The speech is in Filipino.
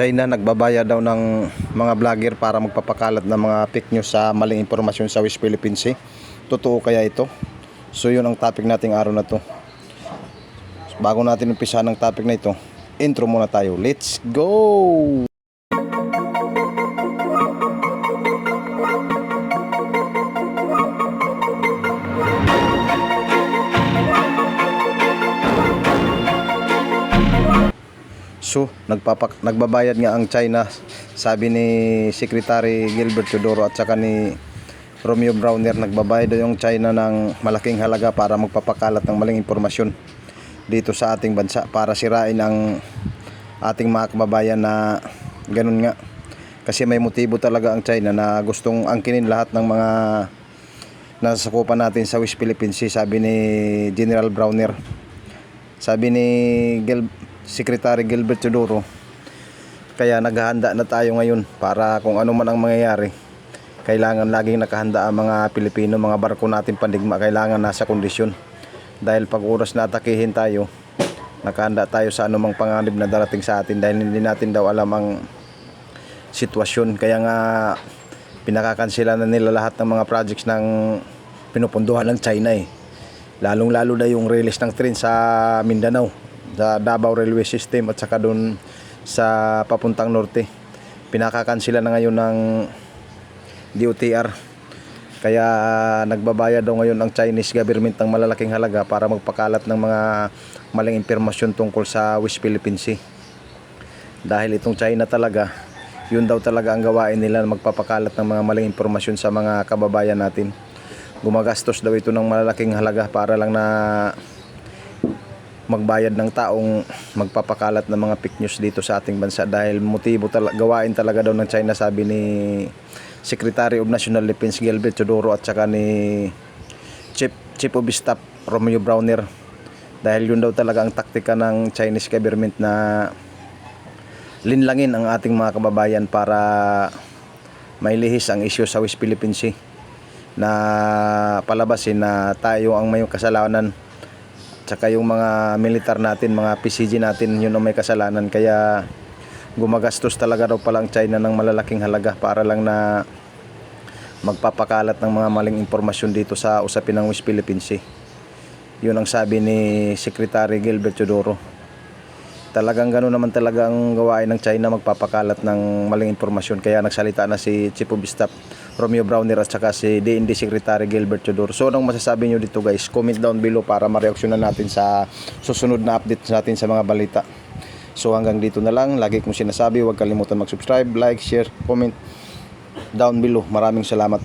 China nagbabayad daw ng mga vlogger para magpapakalat ng mga fake news sa maling impormasyon sa West Philippine Sea. Totoo kaya ito? So yun ang topic nating araw na to. Bago natin umpisa ng topic na ito, intro muna tayo. Let's go! So, nagbabayad nga ang China, sabi ni Secretary Gilbert Teodoro at saka ni Romeo Browner, nagbabayad daw yung China ng malaking halaga para magpapakalat ng maling impormasyon dito sa ating bansa para sirain ang ating mga kababayan na ganun nga. Kasi may motibo talaga ang China na gustong angkinin lahat ng mga nasasakupan natin sa West Philippine Sea, sabi ni General Browner. Sabi ni Secretary Gilbert Teodoro, kaya naghahanda na tayo ngayon para kung ano man ang mangyayari, kailangan laging nakahanda ang mga Pilipino, mga barko natin pandigma, kailangan nasa kondisyon. Dahil pag oras na atakihin tayo, nakahanda tayo sa anumang panganib na darating sa atin dahil hindi natin daw alam ang sitwasyon. Kaya nga pinakakansela na nila lahat ng mga projects ng pinupunduhan ng China Lalong lalo na yung release ng train sa Mindanao, sa Davao Railway System at saka doon sa papuntang norte. Pinakakansela na ngayon ng DOTR. Kaya nagbabayad daw ngayon ang Chinese government ng malalaking halaga para magpakalat ng mga maling impormasyon tungkol sa West Philippine Sea. Dahil itong China talaga, yun daw talaga ang gawain nila, magpapakalat ng mga maling impormasyon sa mga kababayan natin. Gumagastos daw ito ng malalaking halaga para lang na magbayad ng taong magpapakalat ng mga fake news dito sa ating bansa dahil motibo gawain talaga daw ng China, sabi ni Secretary of National Defense Gilbert Teodoro at saka ni Chief of Staff Romeo Browner. Dahil yun daw talaga ang taktika ng Chinese government na linlangin ang ating mga kababayan para mailihis ang issue sa West Philippine Sea, na palabasin na tayo ang may kasalanan. Tsaka yung mga militar natin, mga PCG natin, yun ang may kasalanan. Kaya gumagastos talaga daw pala ang China ng malalaking halaga para lang na magpapakalat ng mga maling impormasyon dito sa usapin ng West Philippine Sea. Yun ang sabi ni Secretary Gilbert Teodoro. Talagang gano'n naman talaga ang gawain ng China, magpapakalat ng maling impormasyon. Kaya nagsalita na si Chief of Staff Romeo Browner at saka si DND Secretary Gilbert Teodoro. So anong masasabi nyo dito guys? Comment down below para ma-reaksyonan natin sa susunod na update natin sa mga balita. So hanggang dito na lang. Lagi kong sinasabi, huwag kalimutan mag-subscribe, like, share, comment down below. Maraming salamat.